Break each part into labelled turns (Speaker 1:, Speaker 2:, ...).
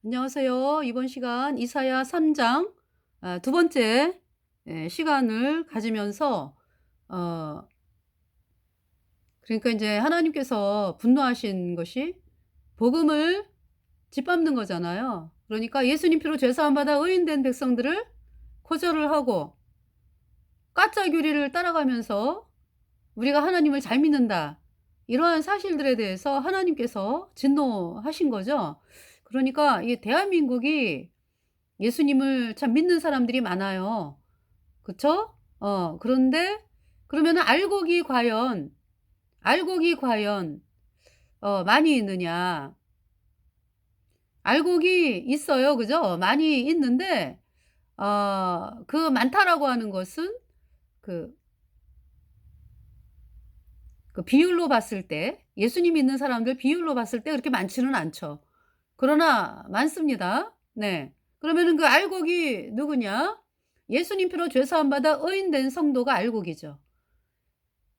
Speaker 1: 안녕하세요. 이번 시간 이사야 3장 두 번째 시간을 가지면서 어 그러니까 이제 하나님께서 분노하신 것이 복음을 짓밟는 거잖아요. 그러니까 예수님 피로 죄 사함 받아 의인된 백성들을 거절을 하고 가짜 교리를 따라가면서 우리가 하나님을 잘 믿는다. 이러한 사실들에 대해서 하나님께서 진노하신 거죠. 그러니까 이 대한민국이 예수님을 참 믿는 사람들이 많아요. 그쵸? 그런데 그러면은 알곡이 과연 많이 있느냐? 알곡이 있어요. 그죠? 많이 있는데 그 많다라고 하는 것은 그 그 비율로 봤을 때 예수님 믿는 사람들 비율로 봤을 때 그렇게 많지는 않죠. 그러나 많습니다. 네. 그러면은 그 알곡이 누구냐? 예수님 피로 죄 사함 받아 의인된 성도가 알곡이죠.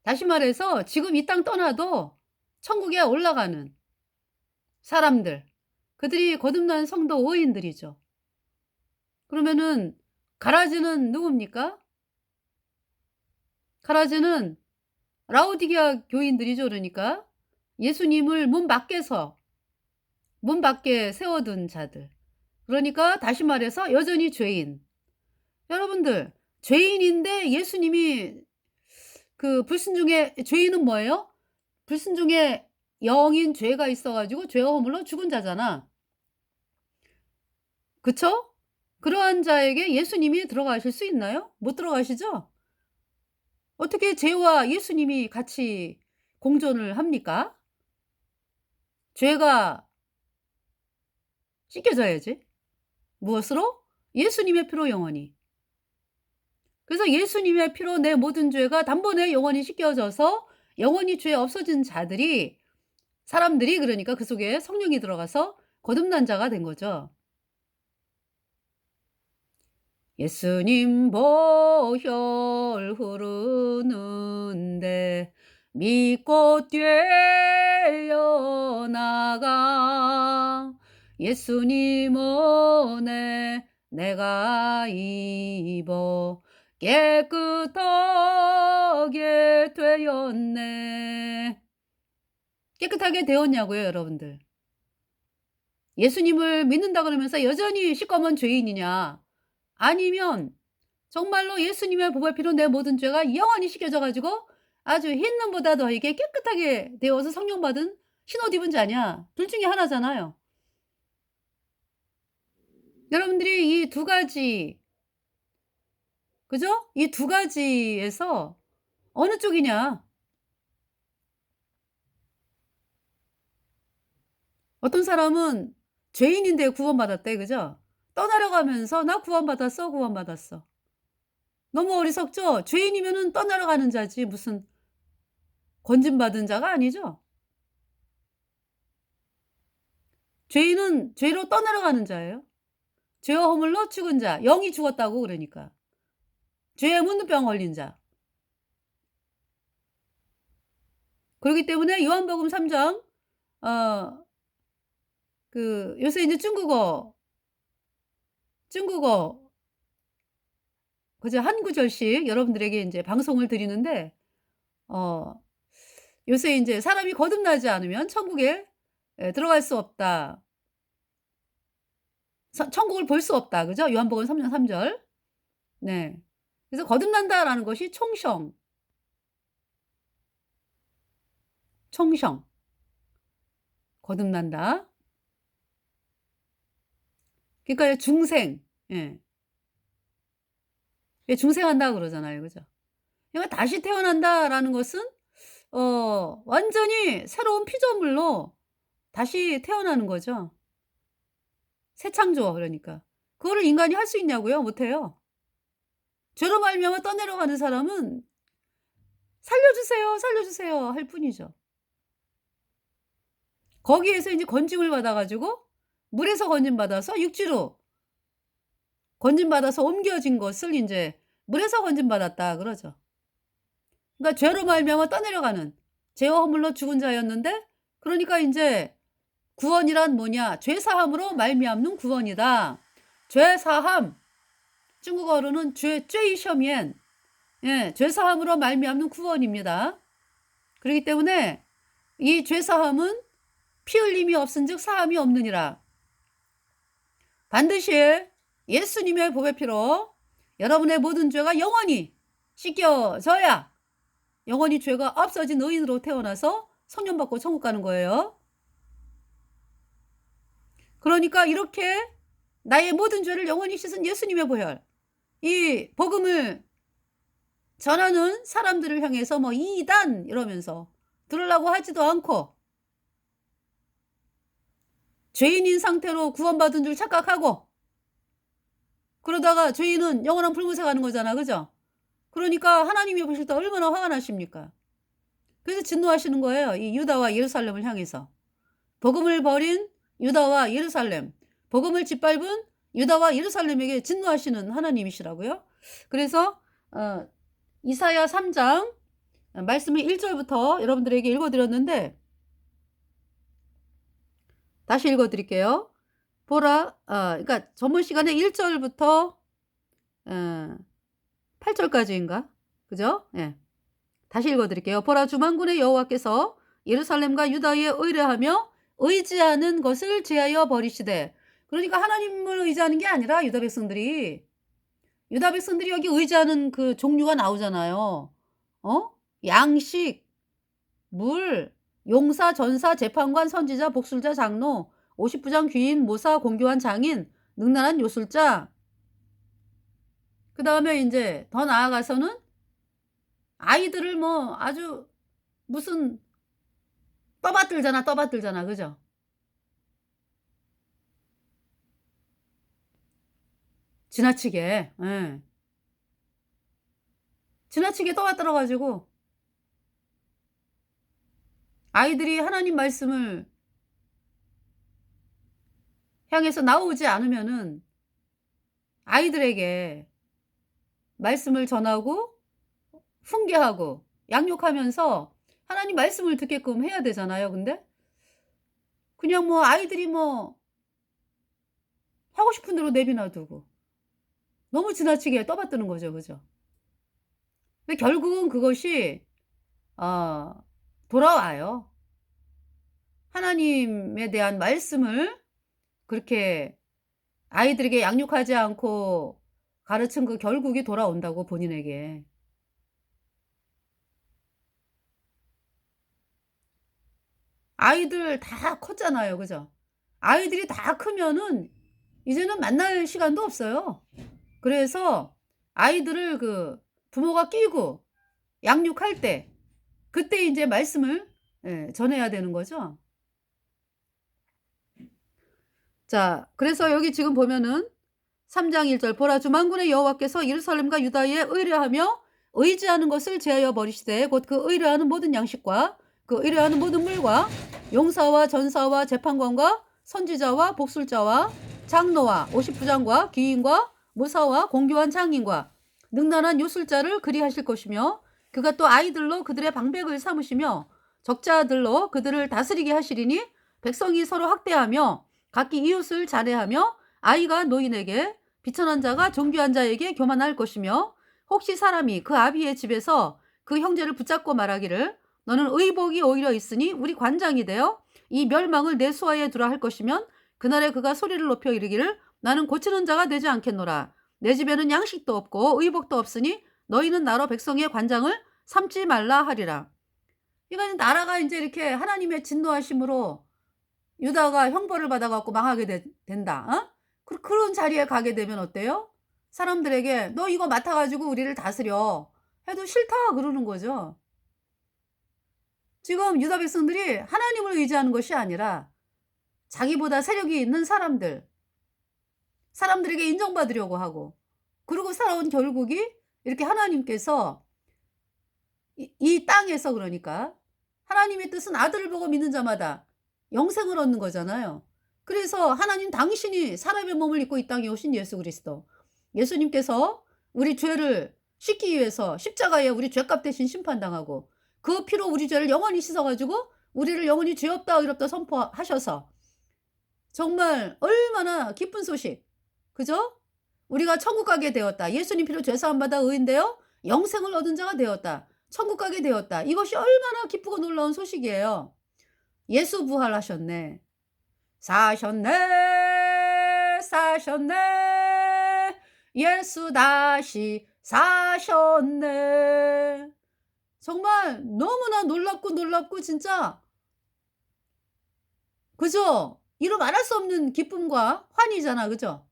Speaker 1: 다시 말해서 지금 이 땅 떠나도 천국에 올라가는 사람들, 그들이 거듭난 성도 의인들이죠. 그러면은 가라지는 누굽니까? 가라지는 라오디게아 교인들이죠. 그러니까 예수님을 문 밖에 세워둔 자들. 그러니까 다시 말해서 여전히 죄인. 여러분들, 죄인인데 예수님이 그 불순종의 죄인은 뭐예요? 불순종의 영인 죄가 있어 가지고 죄와 허물로 죽은 자잖아. 그쵸? 그러한 자에게 예수님이 들어가실 수 있나요? 못 들어가시죠? 어떻게 죄와 예수님이 같이 공존을 합니까? 죄가 씻겨져야지. 무엇으로? 예수님의 피로 영원히. 그래서 예수님의 피로 내 모든 죄가 단번에 영원히 씻겨져서 영원히 죄 없어진 자들이 사람들이 그러니까 그 속에 성령이 들어가서 거듭난 자가 된 거죠. 예수님 보혈 흐르는데 믿고 뛰어나가 예수님 은혜 내가 입어 깨끗하게 되었네. 깨끗하게 되었냐고요, 여러분들. 예수님을 믿는다 그러면서 여전히 시꺼먼 죄인이냐? 아니면 정말로 예수님의 보혈 피로 내 모든 죄가 영원히 씻겨져 가지고 아주 흰 눈보다 더 이게 깨끗하게 되어서 성령 받은 신옷 입은 자냐? 둘 중에 하나잖아요. 여러분들이 이 두 가지 그죠? 이 두 가지에서 어느 쪽이냐? 어떤 사람은 죄인인데 구원받았대. 그죠? 떠나려가면서 "나 구원받았어, 구원받았어." 너무 어리석죠? 죄인이면은 떠나려가는 자지 무슨 건짐받은 자가 아니죠. 죄인은 죄로 떠내려가는 자예요. 죄와 허물로 죽은 자, 영이 죽었다고 그러니까. 죄에 문둥병 걸린 자. 그러기 때문에 요한복음 3장 어 요새 인제 중국어 그죠? 한 구절씩 여러분들에게 인제 방송을 드리는데 어 요새 인제 "사람이 거듭나지 않으면 천국에 들어갈 수 없다. 천국을 볼 수 없다." 그죠? 요한복음 3장 3 절. 네. 그래서 거듭난다라는 것이 총성, 거듭난다. 그러니까 중생. 예. 예 중생한다 그러잖아요. 그죠? 그러니까 다시 태어난다라는 것은 완전히 새로운 피조물로 다시 태어나는 거죠. 새 창조 그러니까. 그거를 인간이 할 수 있냐고요? 못 해요. 죄로 말미암아 떠내려가는 사람은 "살려 주세요, 살려 주세요." 할 뿐이죠. 거기에서 인제 건짐을 받아 가지고 물에서 건짐받아서 육지로 건짐받아서 옮겨진 것을 인제 "물에서 건짐받았다." 그러죠. 그러니까 죄로 말미암아 떠내려가는 죄와 허물로 죽은 자였는데 그러니까 인제 구원이란 뭐냐? 죄사함으로 말미암는 구원이다. 죄사함. 중국어로는 죄이셔면 예, 죄사함으로 말미암는 구원입니다. 그렇기 때문에 이 죄사함은 피 흘림이 없은즉 사함이 없느니라. 반드시 예수님의 보배 피로 여러분의 모든 죄가 영원히 씻겨져야 영원히 죄가 없어진 의인으로 태어나서 성령받고 천국 가는 거예요. 그러니까 이렇게 나의 모든 죄를 영원히 씻은 예수님의 보혈, 이 복음을 전하는 사람들을 향해서 뭐 이단 이러면서 들으려고 하지도 않고 죄인인 상태로 구원받은 줄 착각하고 그러다가 죄인은 영원한 불못에 가는 거잖아. 그죠? 그러니까 하나님이 보실 때 얼마나 화가 나십니까? 그래서 진노하시는 거예요. 이 유다와 예루살렘을 향해서. 복음을 버린 유다와 예루살렘, 복음을 짓밟은 유다와 예루살렘에게 진노하시는 하나님이시라고요. 그래서 이사야 3장 말씀을 1절부터 여러분들에게 읽어드렸는데 다시 읽어드릴게요. 보라, 그러니까 전문 시간에 1절부터 8절까지인가? 그죠? 예. 다시 읽어드릴게요. 보라, 주만군의 여호와께서 예루살렘과 유다에 의뢰하며 의지하는 것을 제하여 버리시되. 그러니까 하나님을 의지하는 게 아니라 유다 백성들이 여기 의지하는 그 종류가 나오잖아요. 양식, 물, 용사, 전사, 재판관, 선지자, 복술자, 장로, 50부장, 귀인, 모사, 공교한 장인, 능란한 요술자. 그 다음에 이제 더 나아가서는 아이들을 뭐 아주 무슨 떠받들잖아. 그죠? 지나치게, 예. 지나치게 떠받들어가지고 아이들이 하나님 말씀을 향해서 나오지 않으면은 아이들에게 말씀을 전하고 훈계하고 양육하면서 하나님 말씀을 듣게끔 해야 되잖아요. 근데 그냥 뭐 아이들이 뭐 하고 싶은 대로 내비놔 두고 너무 지나치게 떠받드는 거죠. 그죠? 근데 결국은 그것이 돌아와요. 하나님에 대한 말씀을 그렇게 아이들에게 양육하지 않고 가르친 그 결국이 돌아온다고 본인에게. 아이들 다 컸잖아요. 그죠? 아이들이 다 크면은 이제는 만날 시간도 없어요. 그래서 아이들을 그 부모가 끼고 양육할 때 그때 이제 말씀을 전해야 되는 거죠. 자, 그래서 여기 지금 보면은 3장 1절 보라 주만군의 여호와께서 예루살렘과 유다에 의뢰하며 의지하는 것을 제하여 버리시되 곧 그 의뢰하는 모든 양식과 그 의뢰하는 모든 물과 용사와 전사와 재판관과 선지자와 복술자와 장로와 50부장과 귀인과 모사와 공교한 장인과 능란한 요술자를 그리하실 것이며 그가 또 아이들로 그들의 방백을 삼으시며 적자들로 그들을 다스리게 하시리니 백성이 서로 학대하며 각기 이웃을 잘해하며 아이가 노인에게 비천한 자가 존귀한 자에게 교만할 것이며 혹시 사람이 그 아비의 집에서 그 형제를 붙잡고 말하기를 너는 의복이 오히려 있으니 우리 관장이 되어 이 멸망을 내 수하에 두라 할 것이면 그날에 그가 소리를 높여 이르기를 나는 고치는 자가 되지 않겠노라. 내 집에는 양식도 없고 의복도 없으니 너희는 나로 백성의 관장을 삼지 말라 하리라. 이건 나라가 이제 이렇게 하나님의 진노하심으로 유다가 형벌을 받아갖고 망하게 된다. 그런 자리에 가게 되면 어때요? 사람들에게 너 이거 맡아가지고 우리를 다스려 해도 싫다 그러는 거죠. 지금 유다 백성들이 하나님을 의지하는 것이 아니라 자기보다 세력이 있는 사람들에게 인정받으려고 하고 그러고 살아온 결국이 이렇게 하나님께서 이 땅에서 그러니까 하나님의 뜻은 아들을 보고 믿는 자마다 영생을 얻는 거잖아요. 그래서 하나님 당신이 사람의 몸을 입고 이 땅에 오신 예수 그리스도 예수님께서 우리 죄를 씻기 위해서 십자가에 우리 죄값 대신 심판당하고 그 피로 우리 죄를 영원히 씻어가지고 우리를 영원히 죄 없다 의롭다 선포하셔서 정말 얼마나 기쁜 소식. 그죠? 우리가 천국 가게 되었다. 예수님 피로 죄 사함 받아 의인되어 영생을 얻은 자가 되었다. 천국 가게 되었다. 이것이 얼마나 기쁘고 놀라운 소식이에요. 예수 부활하셨네. 사셨네. 사셨네. 예수 다시 사셨네. 정말 너무나 놀랍고 진짜 그죠? 이루 말할 수 없는 기쁨과 환희잖아. 그죠?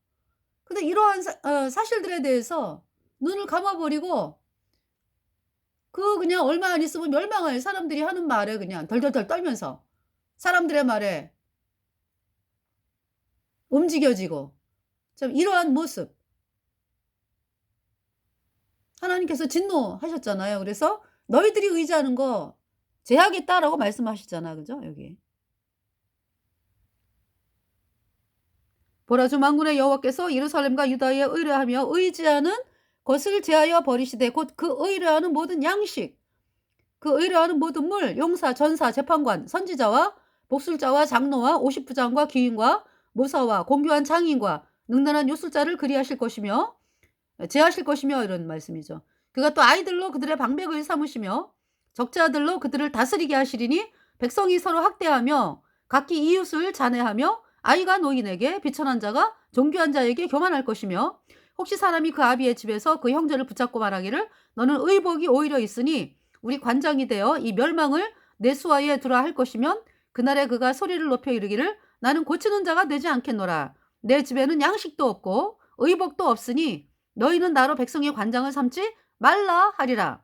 Speaker 1: 근데 이러한 사실들에 대해서 눈을 감아 버리고 그냥 얼마 안 있으면 멸망할 사람들이 하는 말에 그냥 덜덜덜 떨면서 사람들의 말에 움직여지고 참 이러한 모습 하나님께서 진노하셨잖아요. 그래서 "너희들이 의지하는 거 제하겠다."라고 말씀하시잖아. 그죠? 여기. 보라 주 만군의 여호와께서 예루살렘과 유다에 의뢰하며 의지하는 것을 제하여 버리시되 곧 그 의뢰하는 모든 양식 그 의뢰하는 모든 물 용사 전사 재판관 선지자와 복술자와 장로와 오십부장과 귀인과 모사와 공교한 장인과 능란한 요술자를 그리하실 것이며 제하실 것이며 이런 말씀이죠. 그가 또 아이들로 그들의 방백을 삼으시며 적자들로 그들을 다스리게 하시리니 백성이 서로 학대하며 각기 이웃을 잔해하며 아이가 노인에게 비천한 자가 존귀한 자에게 교만할 것이며 혹시 사람이 그 아비의 집에서 그 형제를 붙잡고 말하기를 너는 의복이 오히려 있으니 우리 관장이 되어 이 멸망을 내 수하에 두라 할 것이면 그날에 그가 소리를 높여 이르기를 나는 고치는 자가 되지 않겠노라. 내 집에는 양식도 없고 의복도 없으니 너희는 나로 백성의 관장을 삼지 말라 하리라.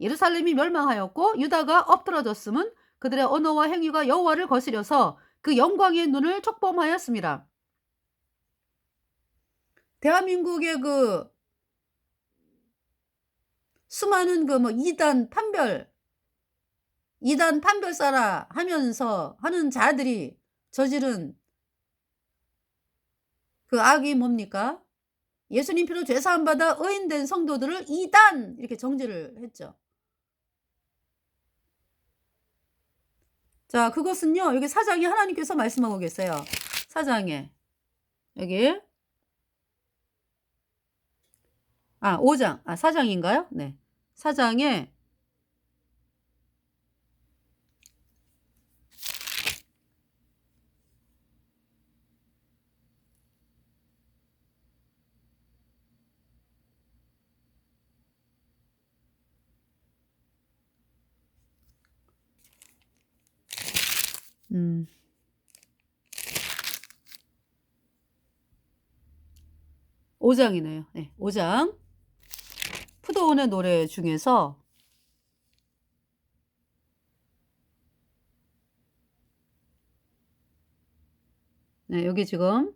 Speaker 1: 예루살렘이 멸망하였고 유다가 엎드러졌음은 그들의 언어와 행위가 여호와를 거스려서 그 영광의 눈을 촉범하였습니다. 대한민국의 그 수많은 그 뭐 이단 판별사라 하면서 하는 자들이 저지른 그 악이 뭡니까? 예수님 피로 죄 사함 받아 의인된 성도들을 이단 이렇게 정죄를 했죠. 자, 그것은요. 여기 4장에 하나님께서 말씀하고 계세요. 4장에 여기 5장 4장인가요? 네. 4장에 음. 5장이네요. 네. 5장. 푸도온의 노래 중에서 네, 여기 지금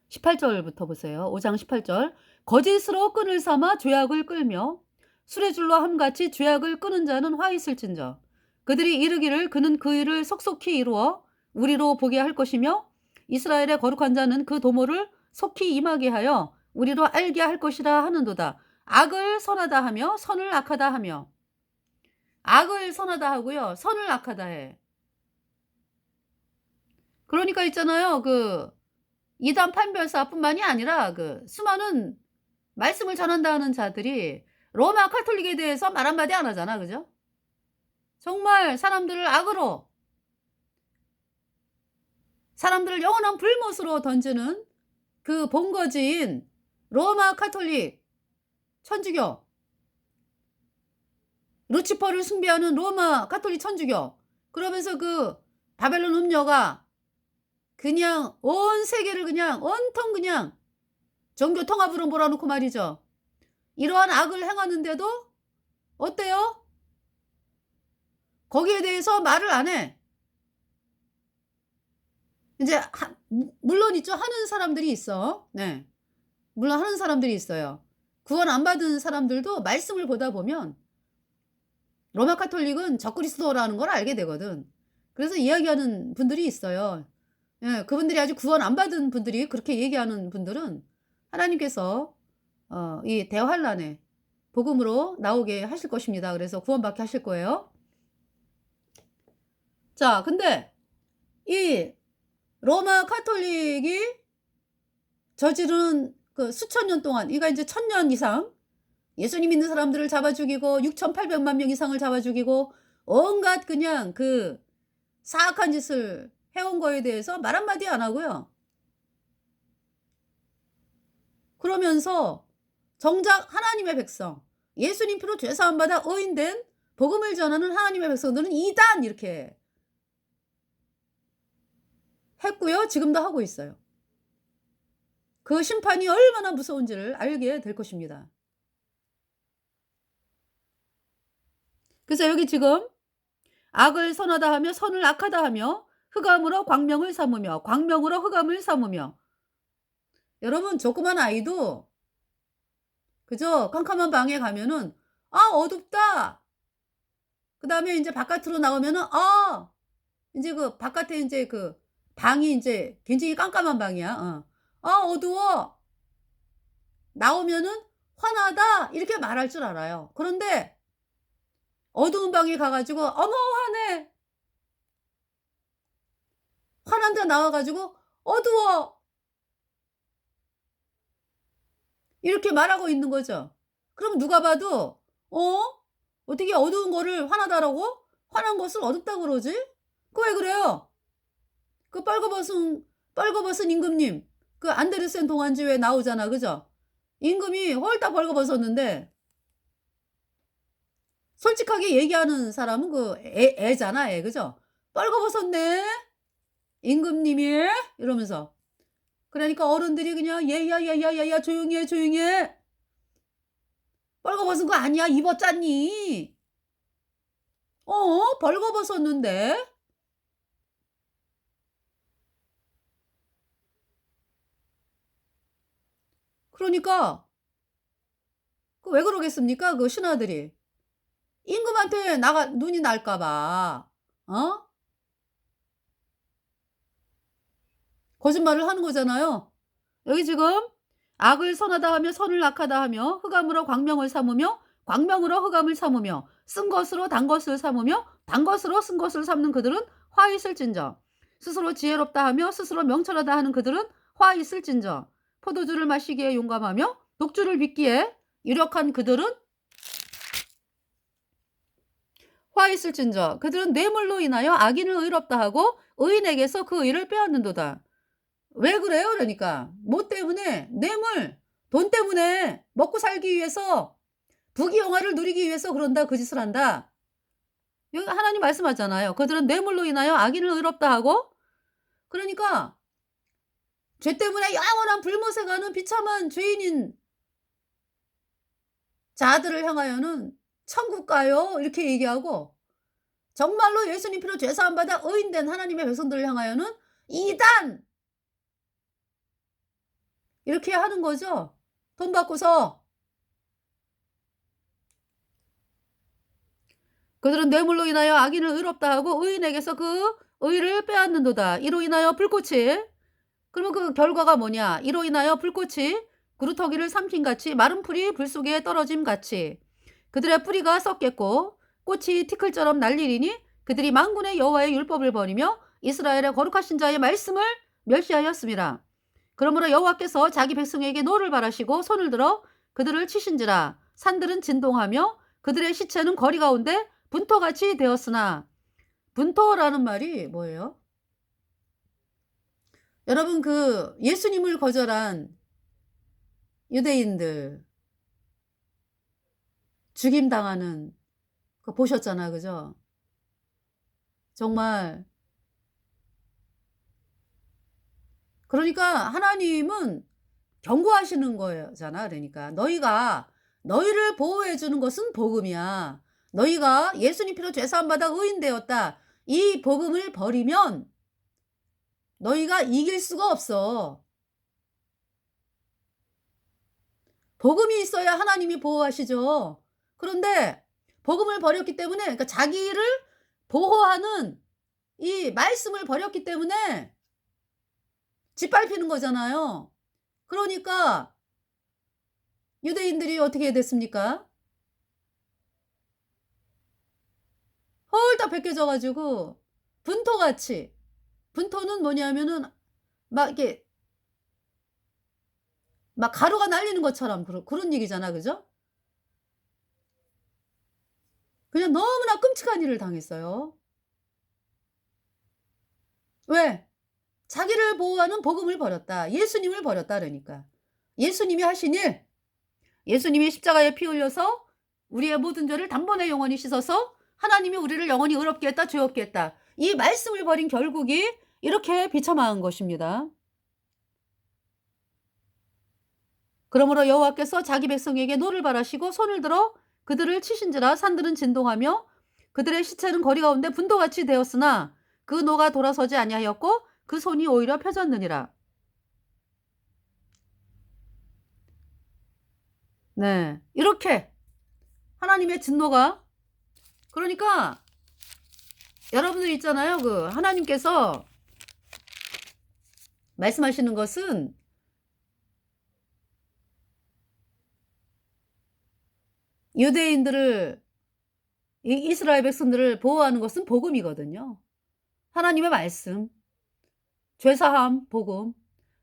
Speaker 1: 18절부터 보세요. 5장 18절. 거짓으로 끈을 삼아 죄악을 끌며 수레줄로 함같이 죄악을 끄는 자는 화 있을진저. 그들이 이르기를 그는 그 일을 속속히 이루어 우리로 보게 할 것이며 이스라엘의 거룩한 자는 그 도모를 속히 임하게 하여 우리로 알게 할 것이라 하는도다. 악을 선하다 하며 선을 악하다 하며 악을 선하다 하고요. 선을 악하다 해. 그러니까 있잖아요. 그 이단 판별사뿐만이 아니라 그 수많은 말씀을 전한다 하는 자들이 로마 카톨릭에 대해서 말 한마디 안 하잖아. 그죠? 정말 사람들을 악으로 사람들을 영원한 불못으로 던지는 그 본거지인 로마 카톨릭 천주교 루치퍼를 숭배하는 로마 카톨릭 천주교 그러면서 그 바벨론 음녀가 그냥 온 세계를 그냥 온통 그냥 종교 통합으로 몰아놓고 말이죠. 이러한 악을 행하는데도 어때요? 거기에 대해서 말을 안 해. 이제 물론 있죠. 하는 사람들이 있어. 네. 물론 하는 사람들이 있어요. 구원 안 받은 사람들도 말씀을 보다 보면 로마 카톨릭은 적그리스도라는 걸 알게 되거든. 그래서 이야기하는 분들이 있어요. 예, 그분들이 아직 구원 안 받은 분들이 그렇게 얘기하는 분들은 하나님께서 이 대환란에 복음으로 나오게 하실 것입니다. 그래서 구원받게 하실 거예요. 자, 근데 이 로마 가톨릭이 저지른 그 수천 년 동안, 그러니까 이제 1000년 이상 예수님 믿는 사람들을 잡아 죽이고 6,800만 명 이상을 잡아 죽이고 온갖 그냥 그 사악한 짓을 해온 거에 대해서 말 한마디 안 하고요. 그러면서 정작 하나님의 백성, 예수님 피로 죄 사함 받아 의인된 복음을 전하는 하나님의 백성들은 이단 이렇게 했고요. 지금도 하고 있어요. 그 심판이 얼마나 무서운지를 알게 될 것입니다. 그래서 여기 지금 악을 선하다 하며 선을 악하다 하며 흑암으로 광명을 삼으며 광명으로 흑암을 삼으며. 여러분, 조그만 아이도 그죠? 깜깜한 방에 가면은 "아 어둡다." 그다음에 인제 바깥으로 나오면은 인제 그 바깥에 인제 그 방이 인제 굉장히 깜깜한 방이야. "아 어두워." 나오면은 "환하다." 이렇게 말할 줄 알아요. 그런데 어두운 방에 가 가지고 "어머 환해." 환한 데 나와 가지고 "어두워." 이렇게 말하고 있는 거죠. 그럼 누가 봐도 '어? 어떻게 어두운 거를 환하다라고? 환한 것을 어둡다 그러지?' 그 왜 그래요? 그 뻘거벗은 임금님, 그 안데르센 동안지 왜 나오잖아. 그죠? 임금이 홀딱 벌거벗었는데 솔직하게 얘기하는 사람은 그 애잖아, 애. 그죠? "뻘거벗었네. 임금님이." 이러면서. 그러니까 어른들이 그냥 "얘야 조용히 해, 조용히 해. 뻘거벗은 거 아니야. 입었잖니." 벌거벗었는데. 그러니까 그 왜 그러겠습니까? 그 신하들이. 임금한테 나가 눈이 날까 봐. 어? 거짓말을 하는 거잖아요. 여기 지금 악을 선하다 하며 선을 악하다 하며 흑암으로 광명을 삼으며 광명으로 흑암을 삼으며 쓴 것으로 단 것을 삼으며 단 것으로 쓴 것을 삼는 그들은 화 있을진저. 스스로 지혜롭다 하며 스스로 명철하다 하는 그들은 화 있을진저. 포도주를 마시기에 용감하며 독주를 빚기에 유력한 그들은 화 있을진저. 그들은 뇌물로 인하여 악인을 의롭다 하고 의인에게서 그 의를 빼앗는도다. 왜 그래요? 그러니까. 뭐 때문에? 뇌물, 돈 때문에 먹고 살기 위해서 부귀영화를 누리기 위해서 그런다. 그 짓을 한다. 여기 하나님 말씀하잖아요. 그들은 뇌물로 인하여 악인을 의롭다 하고. 그러니까 죄 때문에 영원한 불못에 가는 비참한 죄인인 자들을 향하여는 천국 가요. 이렇게 얘기하고 정말로 예수님 피로 죄 사함 받아 의인된 하나님의 백성들을 향하여는 이단 이렇게 하는 거죠. 돈 받고서. 그들은 뇌물로 인하여 악인을 의롭다 하고 의인에게서 그 의를 빼앗는도다. 이로 인하여 불꽃이, 그러면 그 결과가 뭐냐? 이로 인하여 불꽃이 구루터기를 삼킨같이 마른 풀이 불 속에 떨어짐같이 그들의 뿌리가 썩겠고 꽃이 티끌처럼 날리리니 그들이 만군의 여호와의 율법을 버리며 이스라엘의 거룩하신 자의 말씀을 멸시하였습니다. 그러므로 여호와께서 자기 백성에게 노를 바라시고 손을 들어 그들을 치신지라. 산들은 진동하며 그들의 시체는 거리 가운데 분토같이 되었으나. 분토라는 말이 뭐예요? 여러분, 그 예수님을 거절한 유대인들 죽임당하는 거 보셨잖아요. 그죠? 정말. 그러니까 하나님은 경고하시는 거잖아. 그러니까 너희가 너희를 보호해 주는 것은 복음이야. 너희가 예수님 피로 죄 사함 받아 의인 되었다. 이 복음을 버리면 너희가 이길 수가 없어. 복음이 있어야 하나님이 보호하시죠. 그런데 복음을 버렸기 때문에, 그러니까 자기를 보호하는 이 말씀을 버렸기 때문에 짓밟히는 거잖아요. 그러니까 유대인들이 어떻게 됐습니까? 홀딱 벗겨져 가지고 분토같이. 분토는 뭐냐면은 막 이렇게 막 가루가 날리는 것처럼 그런 얘기잖아. 그죠? 그냥 너무나 끔찍한 일을 당했어요. 왜? 자기를 보호하는 복음을 버렸다. 예수님을 버렸다 그러니까. 예수님이 하신 일, 예수님이 십자가에 피 흘려서 우리의 모든 죄를 단번에 영원히 씻어서 하나님이 우리를 영원히 의롭게 했다, 죄 없게 했다. 이 말씀을 버린 결국이 이렇게 비참한 것입니다. 그러므로 여호와께서 자기 백성에게 노를 바라시고 손을 들어 그들을 치신지라 산들은 진동하며 그들의 시체는 거리 가운데 분도같이 되었으나 그 노가 돌아서지 아니하였고 그 손이 오히려 펴졌느니라. 네. 이렇게 하나님의 진노가, 그러니까 여러분들 있잖아요. 그 하나님께서 말씀하시는 것은 유대인들을, 이스라엘 백성들을 보호하는 것은 복음이거든요. 하나님의 말씀, 죄사함, 복음.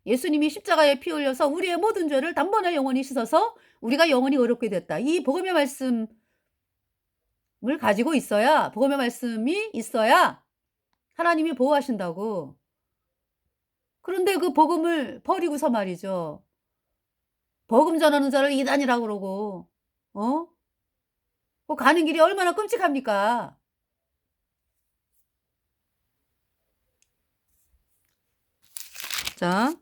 Speaker 1: 예수님이 십자가에 피 흘려서 우리의 모든 죄를 단번에 영원히 씻어서 우리가 영원히 의롭게 됐다. 이 복음의 말씀을 가지고 있어야, 복음의 말씀이 있어야 하나님이 보호하신다고. 그런데 그 복음을 버리고서 말이죠. 복음 전하는 자를 이단이라고 그러고, 어? 그 가는 길이 얼마나 끔찍합니까? 자,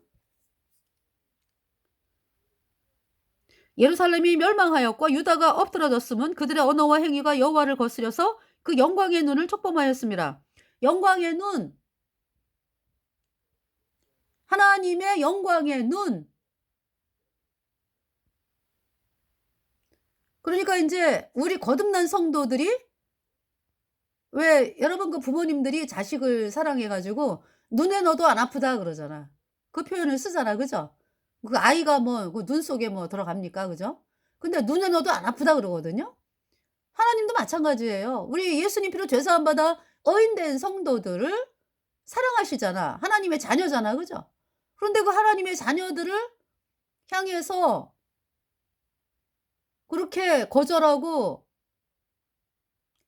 Speaker 1: 예루살렘이 멸망하였고 유다가 엎드러졌음은 그들의 언어와 행위가 여호와를 거스려서 그 영광의 눈을 촉범하였습니다. 영광의 눈, 하나님의 영광의 눈. 그러니까 이제 우리 거듭난 성도들이, 왜 여러분 그 부모님들이 자식을 사랑해 가지고 "눈에 넣어도 안 아프다." 그러잖아. 그 표현을 쓰잖아. 그죠? 그 아이가 뭐 그 눈 속에 뭐 들어갑니까? 그죠? 근데 "눈에 넣어도 안 아프다." 그러거든요. 하나님도 마찬가지예요. 우리 예수님 피로 죄 사함 받아 의인된 성도들을 사랑하시잖아. 하나님의 자녀잖아. 그죠? 그런데 그 하나님의 자녀들을 향해서 그렇게 거절하고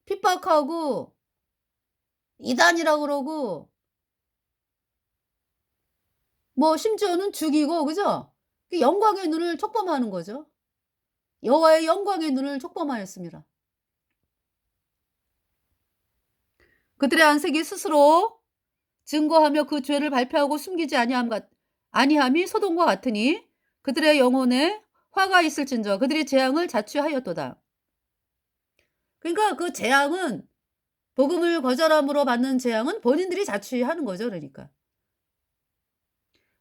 Speaker 1: 핍박하고 이단이라 그러고 뭐 심지어는 죽이고, 그죠? 그 영광의 눈을 촉범하는 거죠. 여호와의 영광의 눈을 촉범하였습니다. 그들의 안색이 스스로 증거하며 그 죄를 발표하고 숨기지 아니함이 소돔과 같으니 그들의 영혼에 화가 있을진저 그들이 재앙을 자취하였도다. 그러니까 그 재앙은, 복음을 거절함으로 받는 재앙은 본인들이 자취하는 거죠. 그러니까.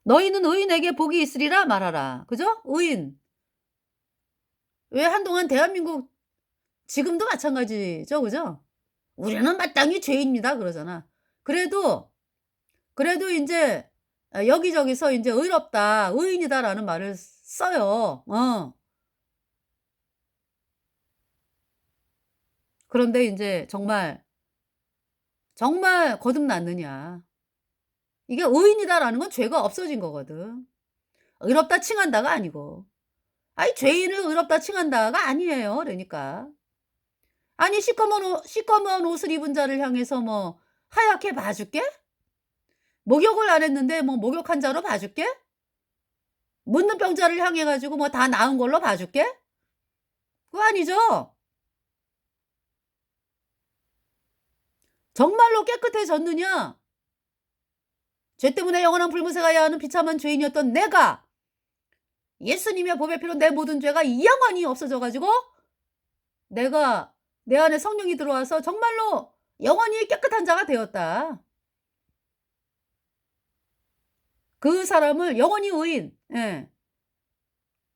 Speaker 1: 너희는 의인에게 복이 있으리라 말하라. 그죠? 의인. 왜 한동안 대한민국, 지금도 마찬가지죠. 그죠? 우리는 마땅히 죄인입니다. 그러잖아. 그래도 인제 여기저기서 인제 의롭다, 의인이다라는 말을 써요. 그런데 인제 정말 거듭났느냐. 이게 의인이다라는 건 죄가 없어진 거거든. 의롭다 칭한다가 아니고. 아이 죄인을 의롭다 칭한다가 아니에요. 그러니까. 아니 시꺼먼 옷을 입은 자를 향해서 뭐 하얗게 봐 줄게? 목욕을 안 했는데 뭐 목욕한 자로 봐 줄게? 묻는 병자를 향해 가지고 뭐 다 나은 걸로 봐 줄게? 그거 아니죠. 정말로 깨끗해졌느냐? 죄 때문에 영원한 불못에 가야 하는 비참한 죄인이었던 내가 예수님의 보배 피로 내 모든 죄가 영원히 없어져 가지고 내가, 내 안에 성령이 들어와서 정말로 영원히 깨끗한 자가 되었다. 그 사람을 영원히 의인, 예.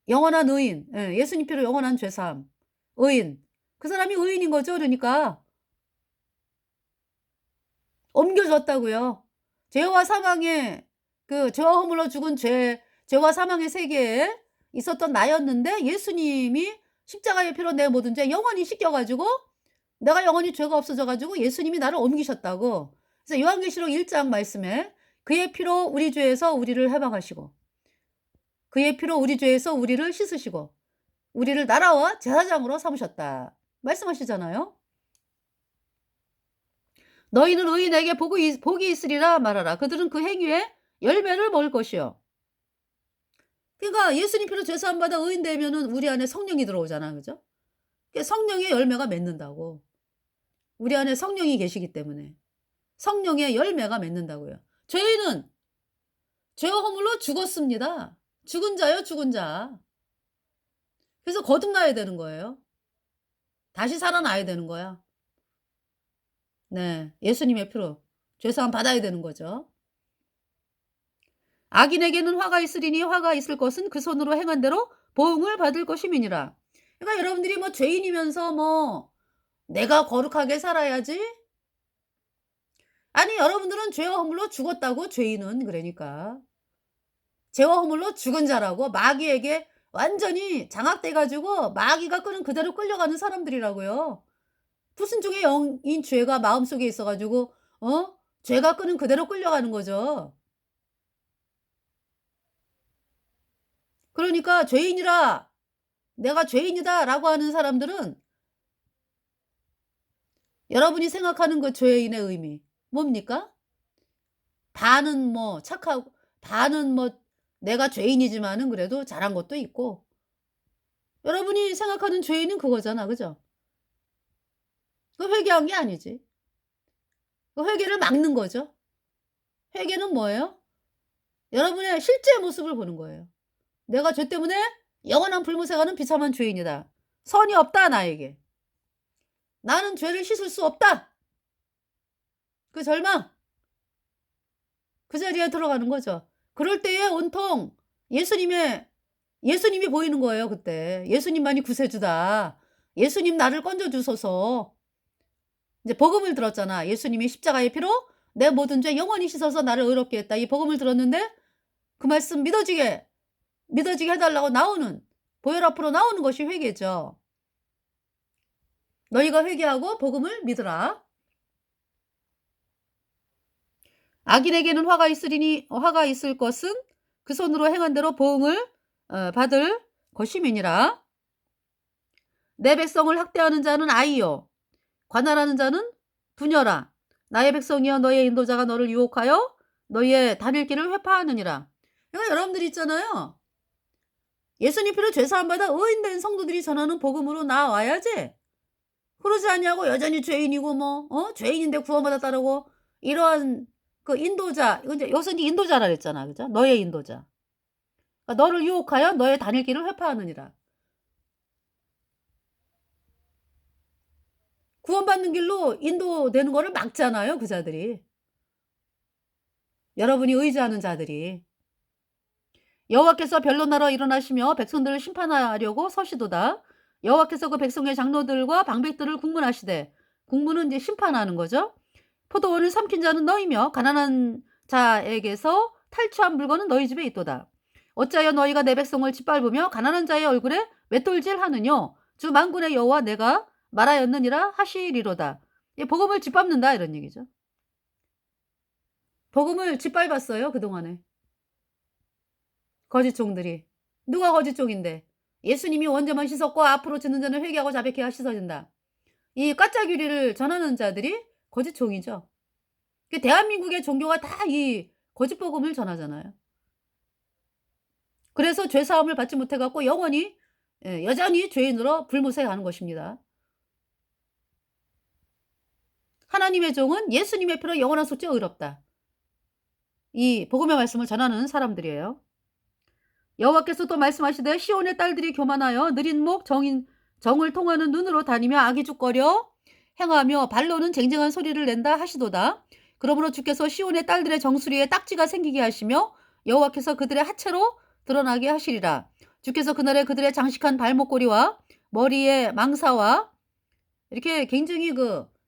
Speaker 1: 영원한 의인, 예. 예수님 피로 영원한 죄사함, 의인. 그 사람이 의인인 거죠. 그러니까 옮겨졌다고요. 죄와 사망의, 그 죄와 허물로 죽은 죄와 사망의 세계에 있었던 나였는데 예수님이 십자가의 피로 내 모든 죄 영원히 씻겨 가지고 내가 영원히 죄가 없어져 가지고 예수님이 나를 옮기셨다고. 그래서 요한계시록 1장 말씀에 그의 피로 우리 죄에서 우리를 해방하시고 그의 피로 우리 죄에서 우리를 씻으시고 우리를 나라와 제사장으로 삼으셨다 말씀하시잖아요. 너희는 의인에게 복이 있으리라 말하라. 그들은 그 행위에 열매를 먹을 것이요. 그러니까 예수님 피로 죄 사함 받아 의인 되면은 우리 안에 성령이 들어오잖아. 그죠? 그러니까 성령의 열매가 맺는다고. 우리 안에 성령이 계시기 때문에. 성령의 열매가 맺는다고요. 죄인은 죄와 허물로 죽었습니다. 죽은 자요, 죽은 자. 그래서 거듭나야 되는 거예요. 다시 살아나야 되는 거야. 네. 예수님의 피로 죄 사함 받아야 되는 거죠. 악인에게는 화가 있으리니 화가 있을 것은 그 손으로 행한 대로 보응을 받을 것임이니라. 그러니까 여러분들이 뭐 죄인이면서 뭐 내가 거룩하게 살아야지? 아니 여러분들은 죄와 허물로 죽었다고 죄인은 그러니까. 죄와 허물로 죽은 자라고 마귀에게 완전히 장악돼 가지고 마귀가 끄는 그대로 끌려가는 사람들이라고요. 불순종의 영인 죄가 마음속에 있어 가지고 죄가 끄는 그대로 끌려가는 거죠. 그러니까 죄인이라 '내가 죄인이다.'라고 하는 사람들은 여러분이 생각하는 그 죄인의 의미 뭡니까? 반은 뭐 착하고 반은 뭐 내가 죄인이지만은 그래도 잘한 것도 있고 여러분이 생각하는 죄인은 그거잖아. 그죠? 그 회개한 게 아니지. 그 회개를 막는 거죠. 회개는 뭐예요? 여러분의 실제 모습을 보는 거예요. '내가 죄 때문에 영원한 불못에 가는 비참한 죄인이다. 선이 없다 나에게. 나는 죄를 씻을 수 없다.' 그 절망 그 자리에 들어가는 거죠. 그럴 때에 온통 예수님이 보이는 거예요 그때. '예수님만이 구세주다. 예수님 나를 건져 주소서.' 이제 복음을 들었잖아. 예수님이 십자가의 피로 내 모든 죄 영원히 씻어서 나를 의롭게 했다. 이 복음을 들었는데 그 말씀 믿어지게 해 달라고 나오는 보혈 앞으로 나오는 것이 회개죠. "너희가 회개하고 복음을 믿으라." 악인에게는 화가 있으리니 화가 있을 것은 그 손으로 행한 대로 보응을 받을 것임이니라. 내 백성을 학대하는 자는 아이요 관할하는 자는 부녀라. 나의 백성이여 너의 인도자가 너를 유혹하여 너희의 다닐 길을 회파하느니라. 그러니까 여러분들 있잖아요. 예수님 피로 죄 사함 받아 의인된 성도들이 전하는 복음으로 나와야지. 그러지 아니하고 여전히 죄인이고 뭐 죄인인데 구원받았다라고 이러한 그 인도자 이거 이제 여기서 이제 인도자라 그랬잖아. 그죠? 너의 인도자. 그러니까 너를 유혹하여 너의 다닐 길을 회파하느니라. 구원받는 길로 인도되는 거를 막잖아요, 그 자들이. 여러분이 의지하는 자들이. 여호와께서 변론하러 일어나시며 백성들을 심판하려고 서시도다. 여호와께서 그 백성의 장로들과 방백들을 국문하시되 국문은 이제 심판하는 거죠. 포도원을 삼킨 자는 너희며 가난한 자에게서 탈취한 물건은 너희 집에 있도다. 어찌하여 너희가 내 백성을 짓밟으며 가난한 자의 얼굴에 맷돌질하느뇨. 주 만군의 여호와 내가 말하였느니라 하시리로다. 복음을 짓밟는다 이런 얘기죠. 복음을 짓밟았어요 그동안에. 거짓 종들이. 누가 거짓 종인데. 예수님이 원죄만 씻었고 앞으로 짓는 자는 회개하고 자백해야 씻어진다. 이 가짜 교리를 전하는 자들이 거짓 종이죠. 대한민국의 종교가 다 이 거짓 복음을 전하잖아요. 그래서 죄 사함을 받지 못해 갖고 영원히 여전히 죄인으로 불못에 가는 것입니다. 하나님의 종은 예수님의 피로 영원한 속죄 의롭다. 이 복음의 말씀을 전하는 사람들이에요. 여호와께서 또 말씀하시되 시온의 딸들이 교만하여 느린 목 정을 통하는 눈으로 다니며 악의죽거려 행하며 발로는 쟁쟁한 소리를 낸다 하시도다. 그러므로 주께서 시온의 딸들의 정수리에 딱지가 생기게 하시며 여호와께서 그들의 하체로 드러나게 하시리라. 주께서 그날에 그들의 장식한 발목고리와 머리에 망사와 이렇게 굉장히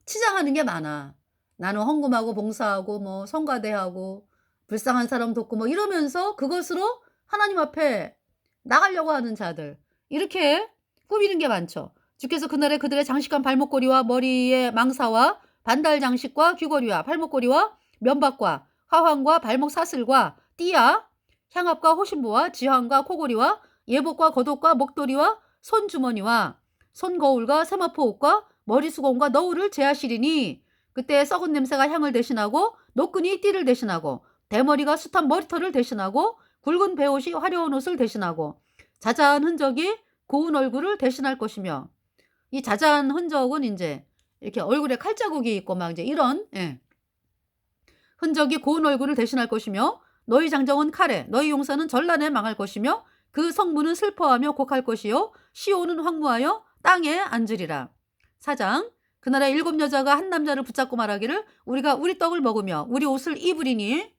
Speaker 1: 치장하는 게 많아. 나는 헌금하고 봉사하고 뭐 성가대하고 불쌍한 사람 돕고 뭐 이러면서 그것으로 하나님 앞에 나가려고 하는 자들 이렇게 꾸미는 게 많죠. 주께서 그날에 그들의 장식한 발목고리와 머리에 망사와 반달 장식과 귀걸이와 팔목걸이와 면박과 화환과 발목 사슬과 띠야 향압과 호신부와 지황과 코골이와 예복과 겉옷과 목도리와 손주머니와 손거울과 세마포 옷과 머리수건과 너울을 제하시리니 그때 썩은 냄새가 향을 대신하고 노끈이 띠를 대신하고 대머리가 숱한 머리털을 대신하고 굵은 베옷이 화려한 옷을 대신하고 자자한 흔적이 고운 얼굴을 대신할 것이며 이 자자한 흔적은 이제 이렇게 얼굴에 칼자국이 있고 막 이제 이런 흔적이 고운 얼굴을 대신할 것이며 너희 장정은 칼에 너희 용사는 전란에 망할 것이며 그 성문은 슬퍼하며 곡할 것이요 시온은 황무하여 땅에 앉으리라. 4장 그날에 7 여자가 한 남자를 붙잡고 말하기를 우리가 우리 떡을 먹으며 우리 옷을 입으리니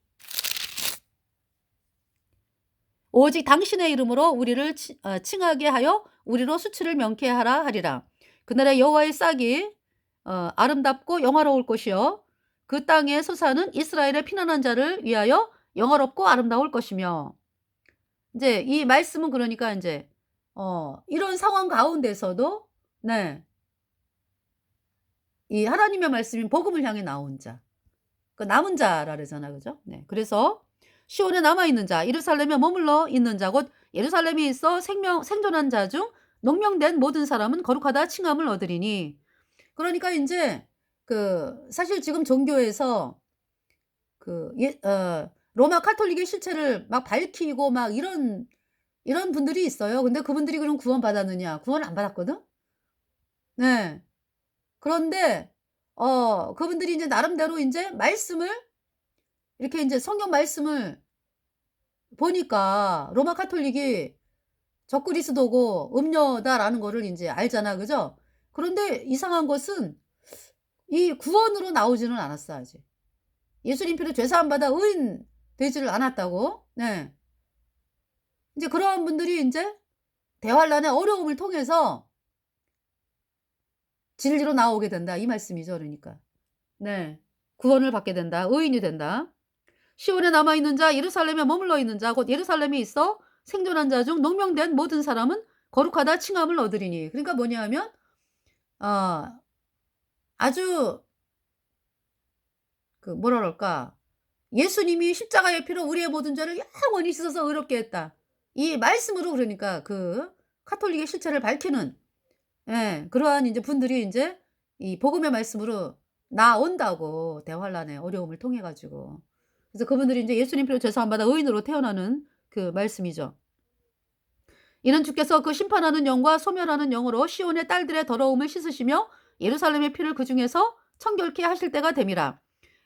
Speaker 1: 오직 당신의 이름으로 우리를 칭하게 하여 우리로 수치를 명케 하라 하리라. 그날에 여호와의 싹이 아름답고 영화로울 것이요 그 땅에 솟아는 이스라엘의 피난한 자를 위하여 영화롭고 아름다울 것이며 이제 이 말씀은 그러니까 이제 이런 상황 가운데서도 이 하나님의 말씀인 복음을 향해 나온 자, 그 남은 자라 그러잖아, 그죠? 그래서 시온에 남아 있는 자, 예루살렘에 머물러 있는 자, 곧 예루살렘에 있어 생존한 자 중 농명된 모든 사람은 거룩하다 칭함을 얻으리니. 그러니까 이제 사실 지금 종교에서 로마 카톨릭의 실체를 막 밝히고 막 이런 분들이 있어요. 근데 그분들이 그럼 구원 받았느냐? 구원 안 받았거든? 네. 그런데, 그분들이 이제 나름대로 이제 말씀을, 이렇게 이제 성경 말씀을 보니까 로마 카톨릭이 적그리스도고 음녀다라는 거를 이제 알잖아. 그죠? 그런데 이상한 것은 이 구원으로 나오지는 않았어, 아직. 예수님 피로 죄사함 받아 의인 되지를 않았다고. 이제 그러한 분들이 이제 대환란의 어려움을 통해서 진리로 나오게 된다. 이 말씀이죠. 그러니까. 구원을 받게 된다. 의인이 된다. 시온에 남아있는 자, 예루살렘에 머물러 있는 자, 곧 예루살렘에 있어 생존한 자 중 농명된 모든 사람은 거룩하다 칭함을 얻으리니. 그러니까 뭐냐 하면 아주 뭐라 그럴까, 예수님이 십자가의 피로 우리의 모든 죄를 영원히 씻어서 의롭게 했다. 이 말씀으로 그러니까 카톨릭의 실체를 밝히는 그러한 이제 분들이 이제 이 복음의 말씀으로 나온다고, 대환란의 어려움을 통해 가지고. 그래서 그분들이 이제 예수님 피로 죄사함 받아 의인으로 태어나는 그 말씀이죠. 이는 주께서 그 심판하는 영과 소멸하는 영으로 시온의 딸들의 더러움을 씻으시며 예루살렘의 피를 그 중에서 청결케 하실 때가 됨이라.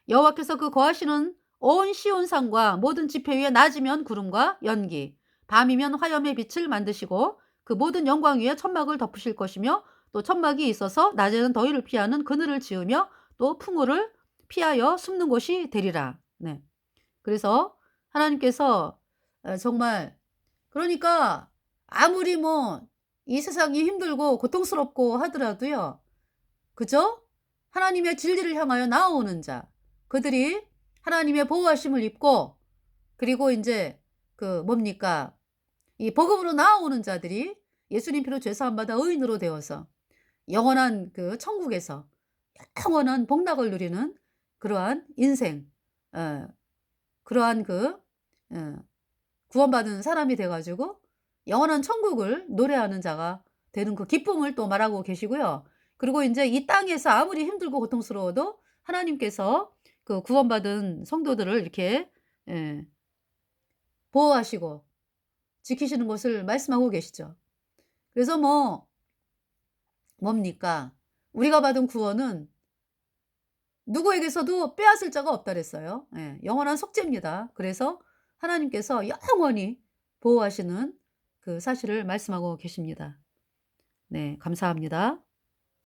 Speaker 1: 여호와께서 그 거하시는 온 시온산과 모든 지폐 위에 낮이면 구름과 연기, 밤이면 화염의 빛을 만드시고 그 모든 영광 위에 천막을 덮으실 것이며 또 천막이 있어서 낮에는 더위를 피하는 그늘을 지으며 또 풍우를 피하여 숨는 곳이 되리라. 그래서 하나님께서 정말, 그러니까 아무리 이 세상이 힘들고 고통스럽고 하더라도요, 그죠? 하나님의 진리를 향하여 나오는 자, 그들이 하나님의 보호하심을 입고, 그리고 이제 뭡니까, 이 복음으로 나오는 자들이 예수님 피로 죄사함 받아 의인으로 되어서 영원한 천국에서 영원한 복락을 누리는 그러한 인생, 그러한 구원받은 사람이 돼가지고 영원한 천국을 노래하는 자가 되는 그 기쁨을 또 말하고 계시고요. 그리고 이제 이 땅에서 아무리 힘들고 고통스러워도 하나님께서 구원받은 성도들을 이렇게 보호하시고 지키시는 것을 말씀하고 계시죠. 그래서 뭡니까? 우리가 받은 구원은 누구에게서도 빼앗을 자가 없다 그랬어요. 영원한 속죄입니다. 그래서 하나님께서 영원히 보호하시는 그 사실을 말씀하고 계십니다. 감사합니다.